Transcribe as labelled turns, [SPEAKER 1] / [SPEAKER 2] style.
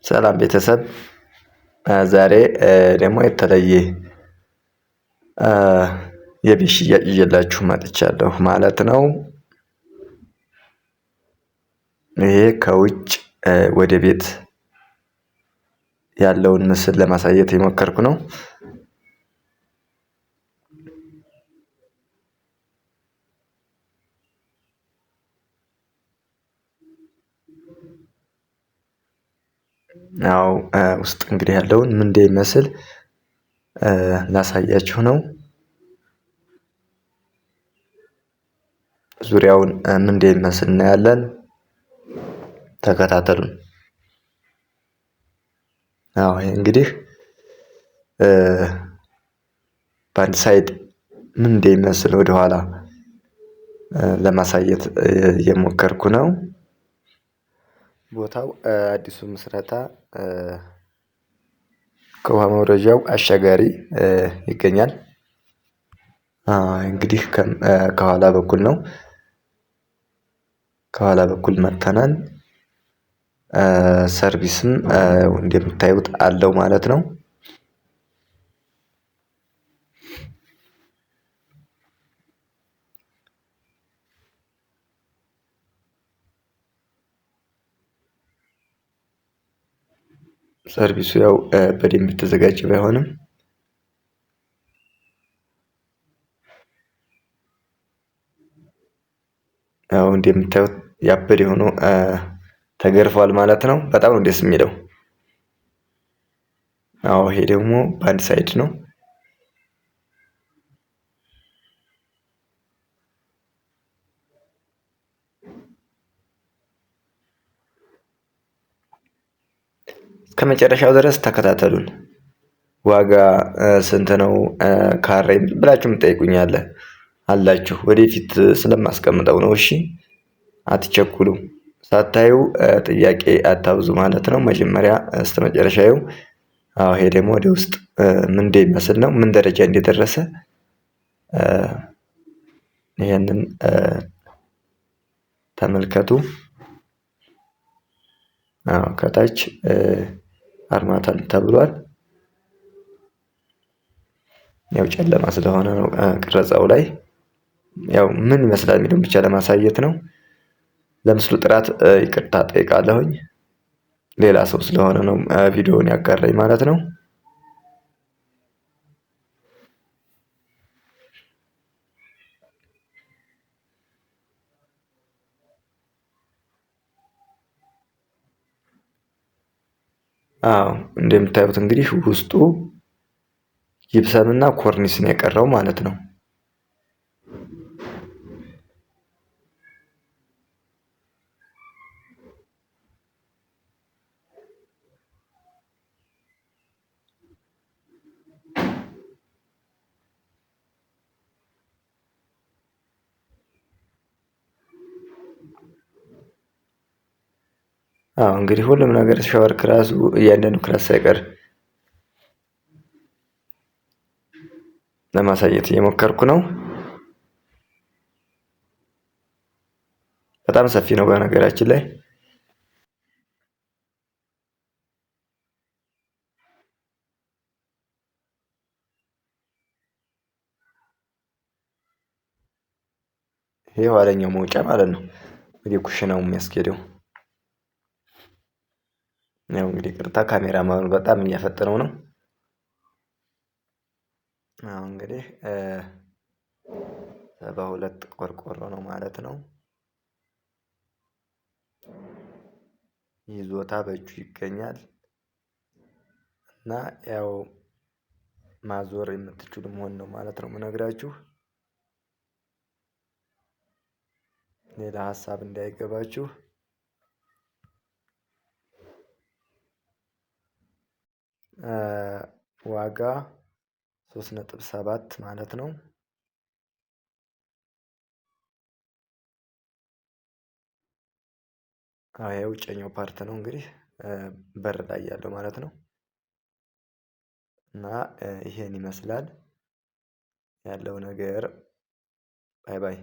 [SPEAKER 1] ሰላም ቤተሰብ ዛሬ ደግሞ የተለየ የቤት ሽያጭ ይዤላችሁ መጥቻለሁ ማለት ነው። ይሄ ከውጭ ወደ ቤት ያለውን ምስል ለማሳየት የሞከርኩ ነው። ያው ውስጥ እንግዲህ ያለውን ምን እንደሚመስል ላሳያችሁ ነው። ዙሪያውን ምን እንደሚመስል እናያለን። ተከታተሉን። አዎ ይሄ እንግዲህ በአንድ ሳይድ ምን እንደሚመስል ወደኋላ ለማሳየት እየሞከርኩ ነው። ቦታው አዲሱ ምስረታ ከውሃ መውረጃው አሻጋሪ ይገኛል። እንግዲህ ከኋላ በኩል ነው። ከኋላ በኩል መጥተናል። ሰርቪስም እንደምታዩት አለው ማለት ነው። ሰርቪሱ ያው በደንብ የተዘጋጀ ባይሆንም ያው እንደምታዩት ያበደ ሆኖ ተገርፏል ማለት ነው። በጣም ነው ደስ የሚለው። አዎ ይሄ ደግሞ በአንድ ሳይድ ነው። እስከመጨረሻው ድረስ ተከታተሉን። ዋጋ ስንት ነው ካሬ ብላችሁ የምትጠይቁኝ አላችሁ። ወደፊት ስለማስቀምጠው ነው። እሺ አትቸኩሉ። ሳታዩ ጥያቄ አታብዙ ማለት ነው። መጀመሪያ እስከመጨረሻ እዩ። አዎ ይሄ ደግሞ ወደ ውስጥ ምን እንደሚመስል ነው፣ ምን ደረጃ እንደደረሰ ይሄንን ተመልከቱ። አዎ ከታች አርማታል ተብሏል። ያው ጨለማ ስለሆነ ነው ቅረጻው ላይ ያው ምን ይመስላል የሚለውን ብቻ ለማሳየት ነው። ለምስሉ ጥራት ይቅርታ ጠይቃለሁኝ። ሌላ ሰው ስለሆነ ነው ቪዲዮውን ያጋራኝ ማለት ነው። አዎ እንደምታዩት እንግዲህ ውስጡ ጂፕሰምና ኮርኒስ ነው የቀረው ማለት ነው። አዎ እንግዲህ ሁሉም ነገር ሻወር ክላሱ እያንዳንዱ ክላስ ሳይቀር ለማሳየት እየሞከርኩ ነው። በጣም ሰፊ ነው በነገራችን ላይ። ይሄ ኋለኛው መውጫ ማለት ነው ወደ ኩሽናው የሚያስኬደው። ያው እንግዲህ ይቅርታ ካሜራማኑ በጣም እያፈጠነው ነው። አዎ እንግዲህ 72 ቆርቆሮ ነው ማለት ነው። ይዞታ በእጁ ይገኛል እና ያው ማዞር የምትችሉ መሆን ነው ማለት ነው የምነግራችሁ። ሌላ ሀሳብ እንዳይገባችሁ። ዋጋ 3.7 ማለት ነው። የውጨኛው ፓርት ነው እንግዲህ በር ላይ ያለው ማለት ነው። እና ይሄን ይመስላል ያለው ነገር። ባይ ባይ